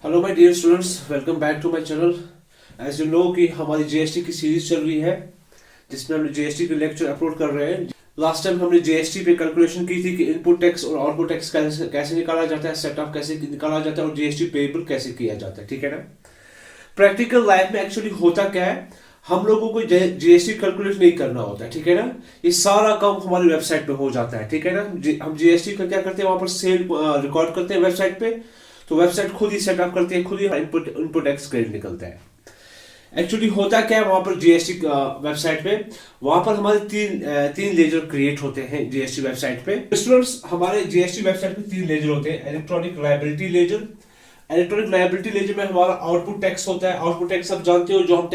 Hello my dear students, welcome back to my channel. As you know कि हमारी GST की series चल रही है जिसमें हम जीएसटी के लेक्चर अपलोड कर रहे हैं। लास्ट टाइम हमने जीएसटी पे कैलकुलेशन की थी कि इनपुट टैक्स और आउटपुट टैक्स कैसे निकाला जाता है, सेट ऑफ कैसे निकाला जाता है और जीएसटी पेएबल कैसे किया जाता है। ठीक है ना। प्रैक्टिकल लाइफ में एक्चुअली होता क्या है, हम लोगों को जीएसटी कैलकुलेट नहीं करना होता है। ठीक है ना। ये सारा काम हमारी वेबसाइट पे हो जाता है। ठीक है ना। हम जीएसटी का क्या करते हैं, वहां पर सेल रिकॉर्ड करते हैं वेबसाइट पे, तो वेबसाइट खुद ही सेटअप करती है, खुद ही इनपुट टैक्स क्रेडिट निकलता है। एक्चुअली होता क्या है वहां पर जीएसटी वेबसाइट पे, वहां पर हमारे तीन लेजर क्रिएट होते हैं जीएसटी वेबसाइट पे। स्टूडेंट्स, हमारे जीएसटी वेबसाइट पे तीन लेजर होते हैं। Electronic liability ledger, electronic liability ledger में हमारा आउटपुट टैक्स होता है। आउटपुट टैक्स आप जानते हो, जो हम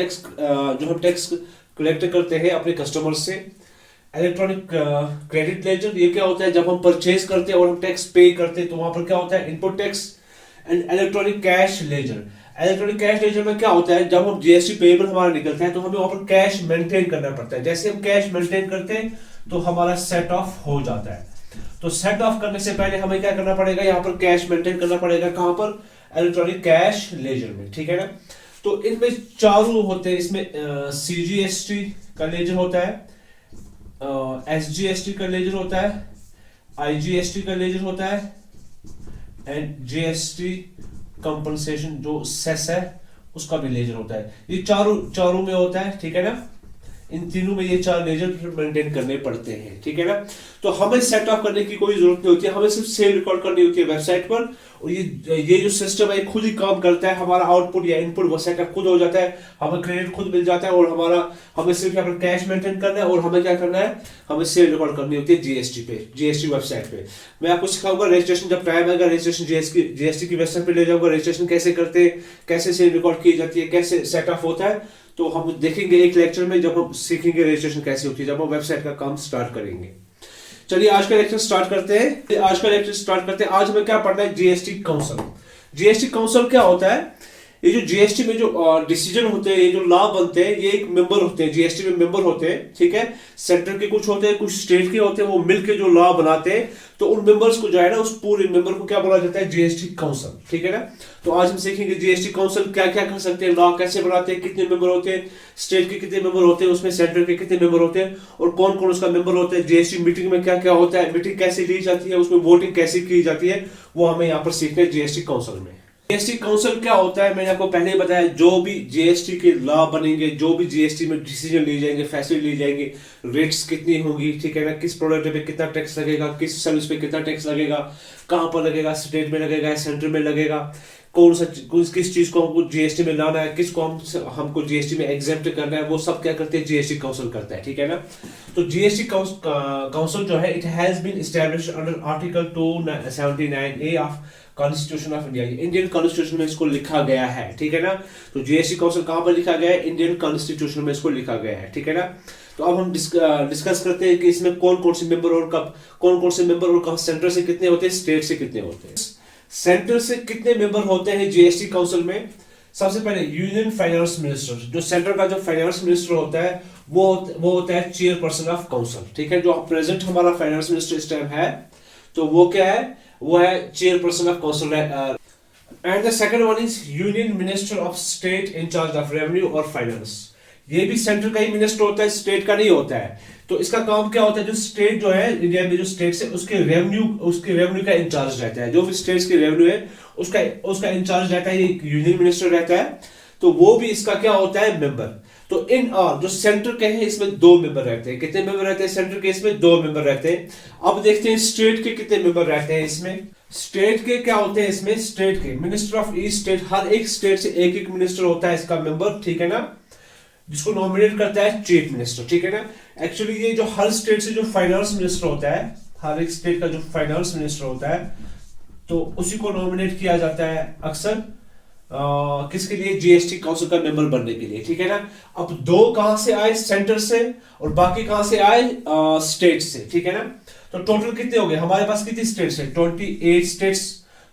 टैक्स कलेक्ट करते हैं अपने कस्टमर से। इलेक्ट्रॉनिक क्रेडिट लेजर, ये क्या होता है, जब हम परचेज करते हैं और हम टैक्स पे करते हैं तो वहां पर क्या होता है, input tax. And electronic cash ledger, electronic cash ledger में क्या होता है, जब हम जीएसटी पेएबल हमारा निकलता है तो हमें वहां पर कैश मेंटेन करना पड़ता है। जैसे हम कैश मेंटेन करते हैं तो हमारा सेट ऑफ हो जाता है। तो सेट ऑफ करने से पहले हमें क्या करना पड़ेगा, यहाँ पर कैश मेंटेन करना पड़ेगा। कहां पर, इलेक्ट्रॉनिक कैश लेजर में। ठीक है ना। तो इनमें चारों होते हैं। इसमें सीजीएसटी का लेजर होता है, एसजीएसटी का लेजर होता है, आईजीएसटी का लेजर होता है एंड जीएसटी कंपनसेशन जो सेस है उसका भी लेजर होता है। ये चारों में होता है। ठीक है ना। इन तीनों में ये चार लेजर मेंटेन करने पड़ते हैं। ठीक है ना। तो हमें सेट ऑफ करने की कोई जरूरत नहीं होती है, हमें सिर्फ सेल रिकॉर्ड करनी होती है वेबसाइट पर। और ये जो सिस्टम है खुद ही काम करता है। हमारा आउटपुट या इनपुट वो सेटअप खुद हो जाता है, हमें क्रेडिट खुद मिल जाता है और हमें सिर्फ यहाँ पर कैश मेंटेन करना है और हमें क्या करना है, हमें सेल रिकॉर्ड करनी होती है जीएसटी पे, जीएसटी वेबसाइट पे। मैं आपको सिखाऊंगा रजिस्ट्रेशन, जब टाइम आएगा रजिस्ट्रेशन जीएसटी की वेबसाइट पे ले जाऊंगा, रजिस्ट्रेशन कैसे करते हैं, कैसे सेल रिकॉर्ड की जाती है, कैसे सेटअप होता है। तो हम देखेंगे एक लेक्चर में, जब हम सीखेंगे रजिस्ट्रेशन कैसे होती है, जब हम वेबसाइट का काम स्टार्ट करेंगे। चलिए आज का लेक्चर स्टार्ट करते हैं। आज हमें क्या पढ़ना है, जीएसटी काउंसिल। जीएसटी काउंसिल क्या होता है, ये जो जीएसटी में जो डिसीजन होते हैं, ये जो लॉ बनते हैं, ये एक मेंबर होते हैं, जीएसटी में मेंबर होते हैं। ठीक है। सेंटर के कुछ होते हैं, कुछ स्टेट के होते हैं, वो मिलके जो लॉ बनाते हैं, तो उन मेंबर्स को जो है ना, उस पूरे मेंबर को क्या बोला जाता है, जीएसटी काउंसिल। ठीक है ना। तो आज हम सीखेंगे जीएसटी काउंसिल क्या क्या कर सकते हैं, लॉ कैसे बनाते हैं, कितने मेंबर होते हैं, स्टेट के कितने मेंबर होते हैं, उसमें सेंटर के कितने मेंबर होते हैं और कौन कौन उसका मेंबर होता है, जीएसटी मीटिंग में क्या क्या होता है, मीटिंग कैसे ली जाती है, उसमें वोटिंग कैसे की जाती है, वो हमें यहाँ पर सीखना है जीएसटी काउंसिल में। जीएसटी काउंसिल क्या होता है, मैंने आपको पहले ही बताया, जो भी जीएसटी के लॉ बनेंगे, जो भी जीएसटी में डिसीजन लिए जाएंगे, फैसले लिए जाएंगे, रेट्स कितनी होंगी, ठीक है ना, किस प्रोडक्ट पे कितना टैक्स लगेगा, किस सर्विस पे कितना टैक्स लगेगा, कहां पर लगेगा, स्टेट में लगेगा, सेंटर में लगेगा, किस चीज को हमको जीएसटी में लाना है, किसको हमको जीएसटी में एग्जेम्प्ट करना है, वो सब क्या करते हैं, जीएसटी काउंसिल करता है। ठीक है ना। तो जीएसटी काउंसिल जो है, it has been established under article 279A of constitution of India. Indian constitution में इसको लिखा गया है। ठीक है ना। तो जीएसटी काउंसिल कहां पर लिखा गया है, इंडियन कॉन्स्टिट्यूशन में इसको लिखा गया है। ठीक है ना। तो अब हम डिस्कस करते हैं कि इसमें कौन कौन से मेंबर और कब, कौन कौन से मेंबर और सेंटर से कितने होते हैं, स्टेट से कितने होते हैं। सेंटर से कितने मेंबर होते हैं जीएसटी काउंसिल में, सबसे पहले यूनियन फाइनेंस मिनिस्टर, जो सेंटर का जो फाइनेंस मिनिस्टर होता है वो होता है चेयरपर्सन ऑफ काउंसिल। ठीक है। जो प्रेजेंट हमारा फाइनेंस मिनिस्टर इस टाइम है, तो वो क्या है, वो है chairperson of council. And the second one is union minister of state in charge of revenue और फाइनेंस। ये भी सेंटर का ही मिनिस्टर होता है, स्टेट का नहीं होता है। तो इसका काम क्या होता है, जो स्टेट जो है इंडिया में, जो स्टेट से उसके रेवेन्यू का इंचार्ज रहता है, जो भी स्टेट्स की रेवेन्यू है उसका इंचार्ज रहता है, ये यूनियन मिनिस्टर रहता है। तो वो भी इसका क्या होता है, मेंबर। तो इन ऑल जो सेंटर के हैं इसमें 2 मेंबर रहते हैं। कितने मेंबर रहते हैं सेंटर के, इसमें 2 मेंबर रहते हैं। अब देखते हैं स्टेट के कितने मेंबर रहते हैं इसमें। स्टेट के क्या होते हैं इसमें, स्टेट के मिनिस्टर ऑफ ईच स्टेट, हर एक स्टेट से एक एक मिनिस्टर होता है इसका मेंबर। ठीक है ना। जिसको नॉमिनेट करता है चीफ मिनिस्टर। ठीक है ना। एक्चुअली ये जो हर स्टेट से जो फाइनेंस मिनिस्टर होता है, हर एक स्टेट का जो फाइनेंस मिनिस्टर होता है, तो उसी को नॉमिनेट किया जाता है अक्सर किसके लिए, जीएसटी काउंसिल का मेंबर बनने के लिए। ठीक है ना। अब 2 कहां से आए, सेंटर से, और बाकी कहां से आए, स्टेट से। ठीक है ना। तो टोटल कितने हो गए हमारे पास, कितनी स्टेट्स है, 28 स्टेट्स।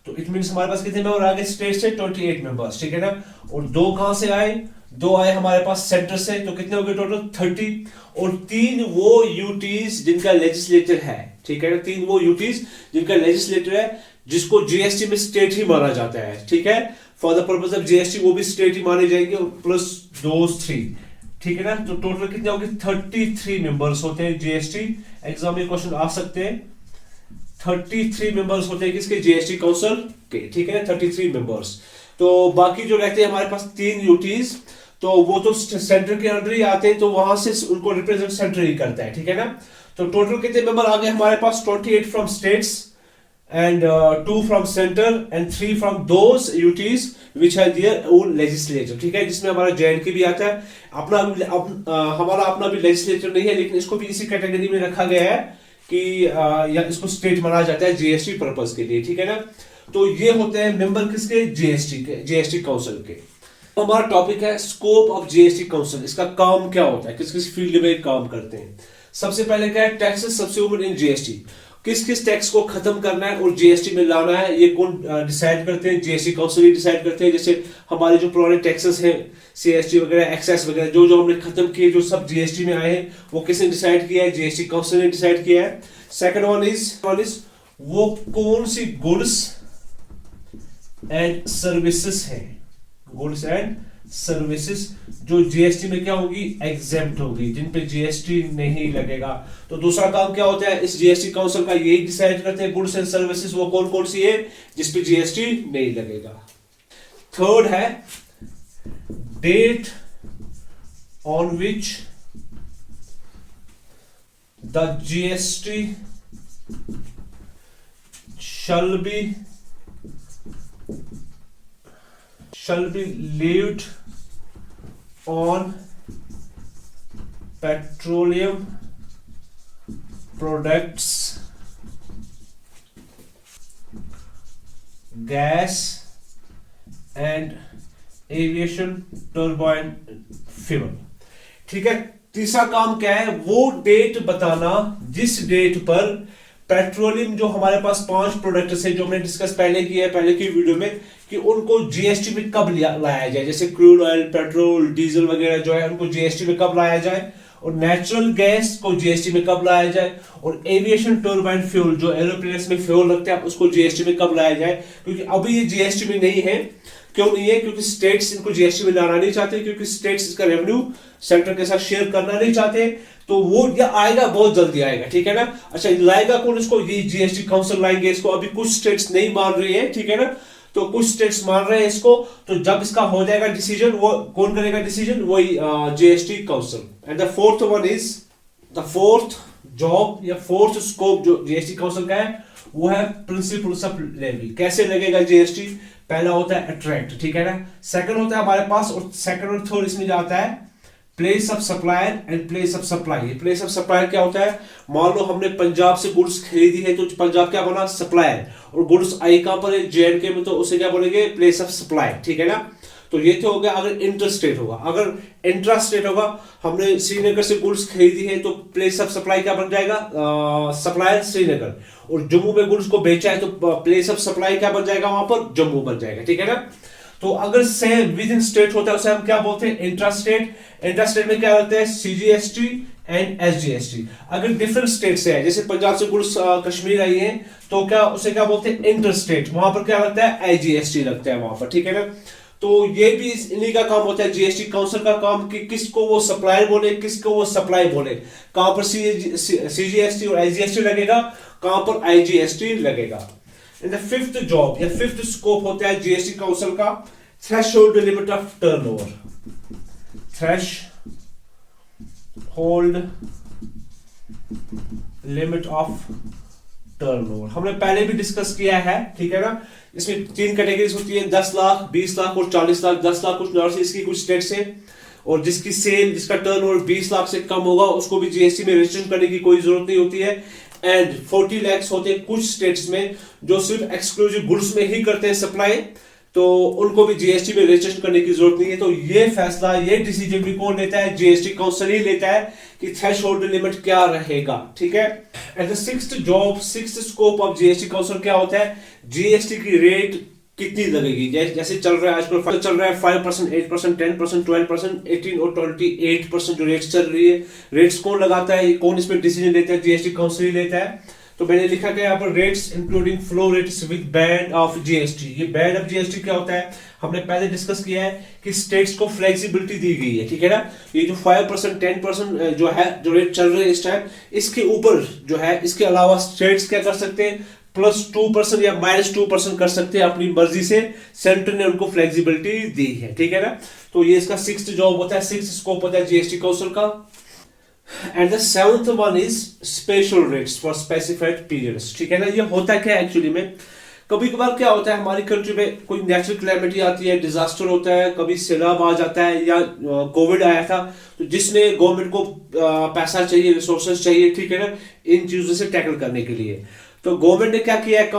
तो इट मींस हमारे पास कितने मेंबर आ गए स्टेट से, 28 मेंबर्स। ठीक है ना। और 2 कहां से आए, 2 आए हमारे पास सेंटर से, तो कितने हो गए टोटल, 30। और 3 वो यूटीज जिनका लेजिस्लेटर है। ठीक है ना। 3 वो यूटीज जिनका लेजिस्लेटर है, जिसको जीएसटी में स्टेट ही माना जाता है। ठीक है। For the purpose of GST वो भी स्टेट ही माने जाएंगे, प्लस दोज 3, ठीक है ना। तो टोटल कितने होंगे, 33 मेंबर्स होते हैं जीएसटी। एग्जाम में क्वेश्चन आ सकते हैं, 33 मेंबर्स होते हैं किसके, जीएसटी काउंसिल के, ठीक है ना, 33 मेंबर्स। तो बाकी जो रहते हैं हमारे पास 3 यूटीज, तो वो तो सेंटर के अंडर ही आते हैं, तो वहां से उनको रिप्रेजेंट सेंटर ही करता है, ठीक है ना। तो टोटल कितने मेंबर आ गए हमारे पास, 28 from states and 2 from center and 3 from those UTs which have their own legislature, ठीक है, जिसमें हमारा JNK भी आता है। हमारा अपना भी लेजिस्लेचर नहीं है, लेकिन इसको भी इसी कैटेगरी में रखा गया है कि या इसको स्टेट माना जाता है जीएसटी पर्पस के लिए, ठीक है ना। तो ये होते हैं मेंबर किसके, जीएसटी के, जीएसटी काउंसिल के। हमारा टॉपिक है स्कोप ऑफ जीएसटी काउंसिल, इसका काम क्या होता है, किस किस फील्ड में काम करते हैं। सबसे पहले क्या है, टैक्सेस सब्सिट्यूट इन जीएसटी, किस किस टैक्स को खत्म करना है और जीएसटी में लाना है, ये कौन डिसाइड करते हैं, जीएसटी काउंसिल ही डिसाइड करते हैं। जैसे हमारे जो पुराने टैक्सेस हैं, सीएसटी वगैरह, एक्साइज वगैरह, जो जो हमने खत्म किए, जो सब जीएसटी में आए हैं, वो किसने डिसाइड किया है, जीएसटी काउंसिल ने डिसाइड किया है। सेकंड वन इज वो कौन सी गुड्स एंड सर्विसेज है, गुड्स एंड सर्विसेज जो जीएसटी में क्या होगी, एग्जेम्प्ट होगी, जिन पे जीएसटी नहीं लगेगा। तो दूसरा काम क्या होता है इस जीएसटी काउंसिल का, यही डिसाइड करते हैं गुड्स एंड सर्विसेज वो कौन कौन सी है जिस पे जीएसटी नहीं लगेगा। थर्ड है date on which the GST shall be levied on petroleum products, gas and aviation turbine fuel, ठीक है। तीसरा काम क्या है, वो डेट बताना जिस डेट पर पेट्रोलियम, जो हमारे पास 5 प्रोडक्ट्स है जो हमने डिस्कस पहले किया है, पहले की वीडियो में, कि उनको जीएसटी में कब लाया जाए। जैसे क्रूड ऑयल, पेट्रोल, डीजल वगैरह जो है उनको जीएसटी में कब लाया जाए, और नेचुरल गैस को जीएसटी में कब लाया जाए, और एविएशन टर्बाइन फ्यूल जो एरोप्लेन्स में फ्यूल लगता है उसको जीएसटी में कब लाया जाए। क्योंकि अभी ये जीएसटी में नहीं है, क्यों नहीं है, क्योंकि स्टेट्स इनको जीएसटी में लाना नहीं चाहते, क्योंकि स्टेट्स इसका रेवेन्यू सेंटर के साथ शेयर करना नहीं चाहते। तो वो ये आएगा, बहुत जल्दी आएगा, ठीक है ना। अच्छा, लाएगा कौन इसको, ये जीएसटी काउंसिल लाएंगे इसको। अभी कुछ स्टेट्स नहीं मान रही है, ठीक है ना, तो कुछ स्टेट्स मान रहे हैं इसको। तो जब इसका हो जाएगा डिसीजन, वो कौन करेगा डिसीजन, वही GST council. And the fourth one is the fourth job या फोर्थ स्कोप जो जीएसटी काउंसिल का है, वो है प्रिंसिपल्स ऑफ लेवी। कैसे लगेगा जीएसटी, पहला होता है अट्रैक्ट, ठीक है ना। सेकंड होता है हमारे पास, और सेकंड और थर्ड इसमें जाता है place of supplier and place of supply. Place of supplier क्या होता है, मान लो हमने पंजाब से गुड्स खरीदी है, तो पंजाब क्या बना, सप्लायर, और गुड्स आई कहां पर है, जेएंडके में, तो उसे क्या बोलेंगे, प्लेस ऑफ सप्लाई, ठीक है ना। तो ये तो हो गया अगर इंटरस्टेट होगा। अगर इंट्रास्टेट होगा, हमने श्रीनगर से गुड्स खरीदी है, तो प्लेस ऑफ सप्लाई क्या बन जाएगा, सप्लायर श्रीनगर, और जम्मू में गुड्स को बेचा है, तो प्लेस ऑफ सप्लाई क्या बन जाएगा, वहां पर जम्मू बन जाएगा, ठीक है ना। तो अगर सेम विद इन स्टेट होता है उसे हम क्या बोलते हैं, इंट्रास्टेट। इंट्रास्टेट में क्या होता है, सीजीएसटी एंड एसजीएसटी। अगर डिफरेंट स्टेट से है, जैसे पंजाब से गुड्स कश्मीर आई है, तो क्या उसे क्या बोलते हैं, इंटरस्टेट, वहां पर क्या लगता है, आईजीएसटी लगता है वहां पर, ठीक है ना। तो ये भी इन्हीं का काम होता है, जीएसटी काउंसिल का काम, कि किसको वो सप्लायर बोले, किसको वो सप्लाई बोले, कहां पर सीजीएसटी और आईजीएसटी लगेगा, कहां पर आईजीएसटी लगेगा। And the fifth job या fifth scope होता है जीएसटी काउंसिल का, threshold limit of turnover, threshold limit of turnover हमने पहले भी डिस्कस किया है, ठीक है ना। इसमें 3 कैटेगरीज होती है, 10 लाख, 20 लाख और 40 लाख। 10 लाख कुछ नॉर्थ ईस्ट की कुछ स्टेट से, और जिसकी सेल, जिसका टर्नओवर 20 लाख से कम होगा, उसको भी जीएसटी में रजिस्ट्रेशन करने की कोई जरूरत नहीं होती है। एंड 40 लाख होते हैं कुछ स्टेट्स में जो सिर्फ एक्सक्लूसिव गुड्स में ही करते हैं सप्लाई, तो उनको भी जीएसटी में रजिस्ट्रेशन करने की जरूरत नहीं है। तो ये फैसला, ये डिसीजन भी कौन लेता है, जीएसटी काउंसिल ही लेता है कि थ्रेशोल्ड लिमिट क्या रहेगा, ठीक है। And the sixth job, sixth scope of GST council क्या होता है, जीएसटी की रेट कितनी लगेगी। जैसे चल रहा है आजकल, चल रहा है 5%, 8%, 10%, 12%, 18 और 28% जो रेट्स चल रही है। रेट्स कौन लगाता है, कौन इसमें डिसीजन लेता है, जीएसटी काउंसिल ही लेता है। तो मैंने लिखा गया यहाँ पर rates including flow rates with band of GST. ये बैंड ऑफ जीएसटी क्या होता है, हमने पहले डिस्कस किया है कि स्टेट्स को फ्लेक्सिबिलिटी दी गई है, ठीक है ना। ये जो 5% 10% जो है, जो रेट चल रहे हैं इस टाइम, इसके ऊपर जो है, इसके अलावा स्टेट्स क्या कर सकते हैं, +2% या -2% कर सकते हैं अपनी मर्जी से। सेंटर ने उनको फ्लेक्सिबिलिटी दी है, ठीक है ना। तो ये इसका 6th जॉब होता है, 6th स्कोप होता है जीएसटी काउंसिल का। And the 7th one is special rates for specified periods, ठीक है ना। ये होता क्या है एक्चुअली में, कभी कभार क्या होता है हमारी कंट्री में कोई नेचुरल कैलेमिटी आती है, डिजास्टर होता है, कभी सैलाब आ जाता है या कोविड आया था, तो जिसने गवर्नमेंट को पैसा चाहिए, रिसोर्सेज चाहिए, ठीक है ना, इन चीजों से टैकल करने के लिए। तो गवर्नमेंट ने क्या किया है,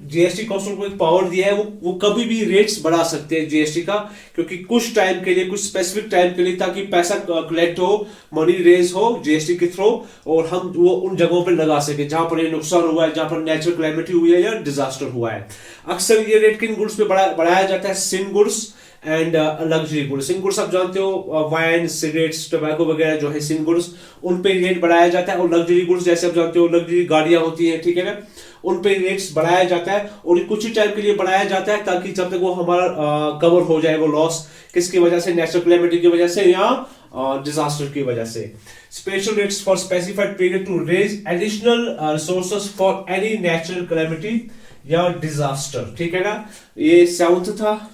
जीएसटी काउंसिल को एक पावर दिया है, वो कभी भी रेट्स बढ़ा सकते हैं जीएसटी का, क्योंकि कुछ टाइम के लिए, कुछ स्पेसिफिक टाइम के लिए, ताकि पैसा कलेक्ट हो, मनी रेज हो जीएसटी के थ्रू, और हम वो उन जगहों पर लगा सके जहां पर ये नुकसान हुआ है, जहां पर नेचुरल कैलेमिटी हुई है या डिजास्टर हुआ है। अक्सर ये रेट किन गुड्स पे बढ़ाया जाता है, sin goods and luxury goods. Sin goods आप जानते हो, वाइन, सिगरेट्स, टोबैको वगैरह जो है सिन गुड्स, उन पे रेट बढ़ाया जाता है। और लग्जरी गुड्स जैसे आप जानते हो, लग्जरी गाड़ियां होती हैं, ठीक है ना, उन पे रेट्स बढ़ाया जाता है, और कुछ ही टाइम के लिए बढ़ाया जाता है, ताकि जब तक वो हमारा कवर हो जाए वो लॉस, किसकी वजह से, नेचुरल कैलेमिटी की वजह से या डिजास्टर की वजह से। Special rates for specified period to raise additional resources for any natural calamity या डिजास्टर, ठीक है ना। ये 7th था।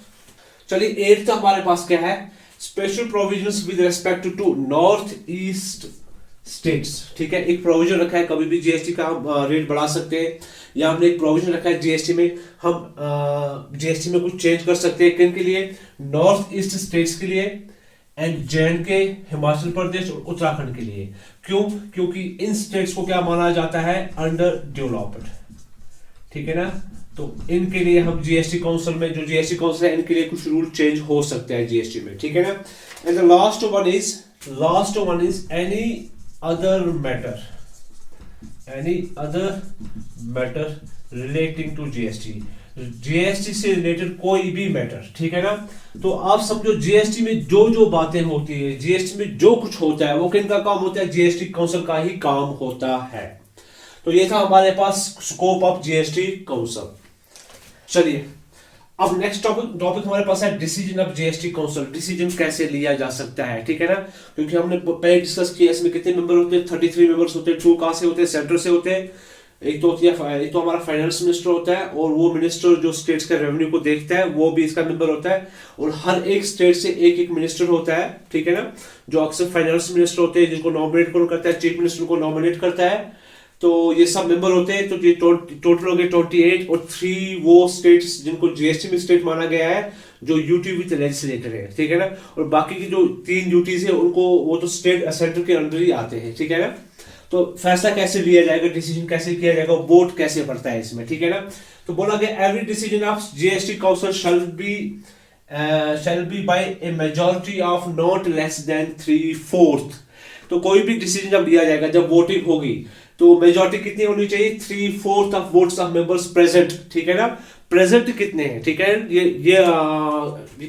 चलिए 8th हमारे पास क्या है, special provisions with respect to north east states, ठीक है। एक प्रोविजन रखा है, कभी भी जीएसटी का हम रेट बढ़ा सकते हैं, या हमने एक प्रोविजन रखा है जीएसटी में, हम जीएसटी में कुछ चेंज कर सकते हैं, किन के लिए, नॉर्थ ईस्ट स्टेट्स के लिए, एंड जे&के, हिमाचल प्रदेश और उत्तराखंड के लिए। क्यों, क्योंकि इन स्टेट्स को क्या माना जाता है, अंडर डेवलप्ड, ठीक है ना। तो इनके लिए हम जीएसटी काउंसिल में, जो जीएसटी काउंसिल है, इनके लिए कुछ रूल चेंज हो सकते हैं जीएसटी में, ठीक है ना। And the last one is any other matter relating to GST. GST से रिलेटेड कोई भी मैटर, ठीक है ना। तो आप समझो जीएसटी में जो जो बातें होती है, जीएसटी में जो कुछ होता है, वो किनका काम होता है, जीएसटी काउंसिल का ही काम होता है। तो ये था हमारे पास स्कोप ऑफ जीएसटी काउंसिल। चलिए अब नेक्स्ट टॉपिक हमारे पास है decision of GST council. Decision कैसे लिया जा सकता है, ठीक है ना, क्योंकि हमने पहले डिस्कस किया इसमें कितने मेंबर होते हैं, 33 मेंबर्स होते हैं। 2 कहां से होते हैं, सेंटर से होते हैं। एक तो हमारा फाइनेंस मिनिस्टर होता है, और वो मिनिस्टर जो स्टेट्स का रेवेन्यू को देखता है, वो भी इसका मेंबर होता है। और हर एक स्टेट से एक एक मिनिस्टर होता है, ठीक है ना, जो अक्सर फाइनेंस मिनिस्टर होते हैं, जिनको नॉमिनेट कौन करता है, चीफ मिनिस्टर को नॉमिनेट करता है। तो ये सब मेंबर होते हैं। तो ये टोटल हो गए 28, और 3 वो स्टेट्स जिनको जीएसटी में स्टेट माना गया है, जो यूटी विद लेजिस्लेटर है, ठीक है ना। और बाकी की जो 3 यूटीज है, उनको वो तो स्टेट सेंटर के अंदर ही आते हैं, ठीक है ना। तो फैसला कैसे लिया जाएगा, डिसीजन कैसे किया जाएगा, वोट कैसे पड़ता है इसमें, ठीक है ना। तो बोला गया every decision of GST council shall be by a majority of not less than 3/4। तो कोई भी डिसीजन जब लिया जाएगा, जब वोटिंग होगी, तो मेजॉरिटी कितनी होनी चाहिए, 3/4 of votes of members present, ठीक है ना। प्रेजेंट कितने हैं, ठीक है, ये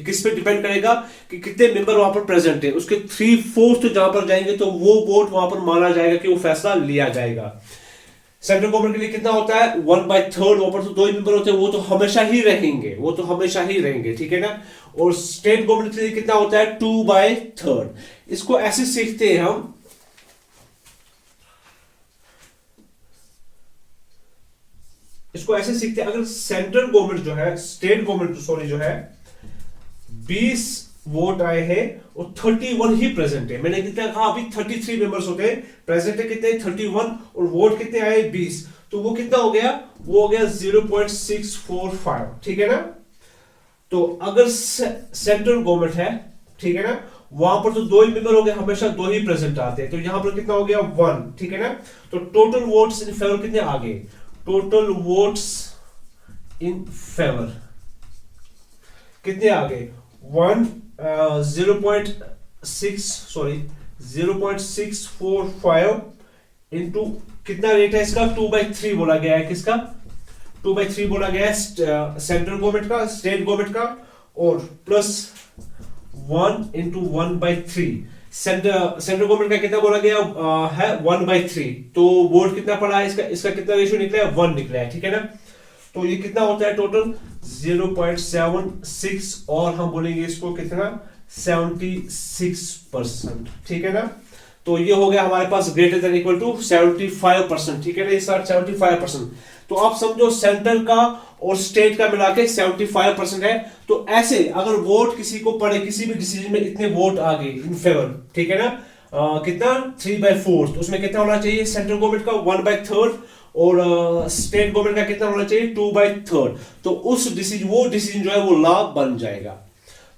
किस पे डिपेंड करेगा कि कितने मेंबर वहां पर प्रेजेंट है। उसके 3/4 जहां पर जाएंगे, तो वो वोट वहां पर माना जाएगा कि वो फैसला लिया जाएगा। सेंट्रल गवर्नमेंट के लिए कितना होता है, 1/3, वहां पर तो 2 ही मेंबर होते हैं, वो तो हमेशा ही रहेंगे, ठीक है ना। और स्टेट गवर्नमेंट के लिए कितना होता है, 2/3। इसको ऐसे सीखते हैं हम, अगर सेंट्रल गवर्नमेंट जो है, स्टेट गवर्नमेंट सॉरी जो है, 20 वोट आए हैं और 31 ही प्रेजेंट है। मैंने कितना कहा, अभी 33 मेंबर्स होते हैं, प्रेजेंट है कितने, 31, और वोट कितने आए, 20। तो वो कितना हो गया, वो हो गया 0.645, ठीक है ना। तो अगर सेंट्रल गवर्नमेंट है, ठीक है ना, वहां पर तो 2 ही मेंबर हो गए, हमेशा 2 ही प्रेजेंट आते हैं। तो यहां पर कितना हो गया, 1, ठीक है ना। तो टोटल वोट्स इन फेवर कितने आ गए, टोटल वोट्स इन फेवर कितने आ गए, 0.645 इंटू कितना रेट है इसका, 2/3 बोला गया है, किसका, 2/3 बोला गया है सेंट्रल गवर्नमेंट का, स्टेट गवर्नमेंट का, और प्लस 1 इंटू 1/3 सेंट्रल गवर्नमेंट का कितना बोला गया है 1/3, तो वोट कितना पड़ा है इसका कितना रेशियो निकला है 1 निकला है, ठीक है ना। तो ये कितना होता है टोटल 0.76 और हम बोलेंगे इसको कितना 76%, ठीक है ना। तो ये हो गया हमारे पास ग्रेटर देन इक्वल टू 75%, ठीक है ना, ये 75%। तो आप समझो सेंट्रल का और स्टेट का मिला के 75% है। तो ऐसे अगर वोट किसी को पड़े किसी भी डिसीजन में इतने वोट आ गए इन फेवर, ठीक है ना, कितना 3/4, तो उसमें कितना होना चाहिए सेंट्रल गवर्नमेंट का 1/3 और स्टेट गवर्नमेंट का कितना होना चाहिए 2/3, तो उस डिसीजन जो है वो लॉ बन जाएगा।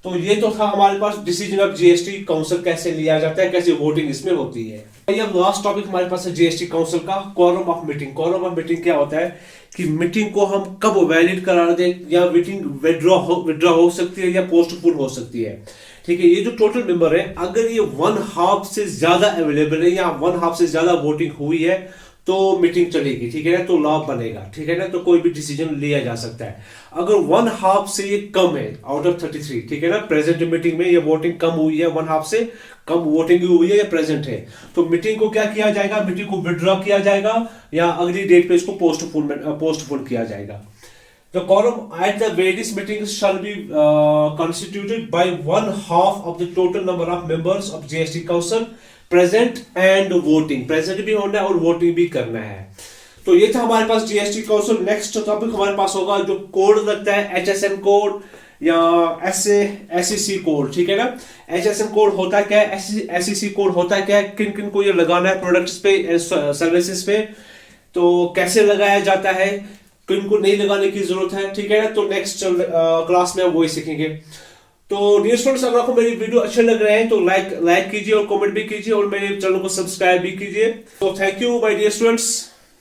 तो ये तो था हमारे पास डिसीजन ऑफ जीएसटी काउंसिल कैसे लिया जाता है, कैसे वोटिंग इसमें होती है। ये लास्ट टॉपिक हमारे पास है जीएसटी काउंसिल का quorum of meeting. Quorum of meeting क्या होता है कि मीटिंग को हम कब वैलिड करार दें, या मीटिंग विड्रॉ हो सकती है या पोस्टपोन हो सकती है, ठीक है। ये जो टोटल मेंबर है अगर ये 1/2 से ज्यादा अवेलेबल है या 1/2 से ज्यादा वोटिंग हुई है तो मीटिंग चलेगी, ठीक है ना, तो लॉ बनेगा, ठीक है ना, तो कोई भी डिसीजन लिया जा सकता है। अगर 1/2 से ये कम है आउट ऑफ 33, ठीक है ना, प्रेजेंट मीटिंग में ये वोटिंग कम हुई है, 1/2 से कम वोटिंग हुई है या प्रेजेंट है, तो मीटिंग को क्या किया जाएगा, मीटिंग को विड्रॉ किया जाएगा या अगली डेट पे इसको पोस्टपोन किया जाएगा। The quorum at the various meetings shall be constituted by 1/2 of the total number of members of GST Council present and voting। Present भी होना है और वोटिंग भी करना है। तो ये था हमारे पास जीएसटी काउंसिल। नेक्स्ट टॉपिक हमारे पास होगा जो कोड लगता है एचएसएन कोड या एसईसी कोड, ठीक है ना। एचएसएन कोड होता क्या है, एसईसी कोड होता क्या है, किन किन को ये लगाना है प्रोडक्ट्स पे सर्विसेज पे, तो कैसे लगाया जाता है, किन को नहीं लगाने की जरूरत है, ठीक है ना। तो नेक्स्ट क्लास में हम वही सीखेंगे। तो डियर स्टूडेंट्स अगर आपको मेरी वीडियो अच्छे लग रहे हैं तो लाइक कीजिए और कमेंट भी कीजिए और मेरे चैनल को सब्सक्राइब भी कीजिए। तो thank you my dear students.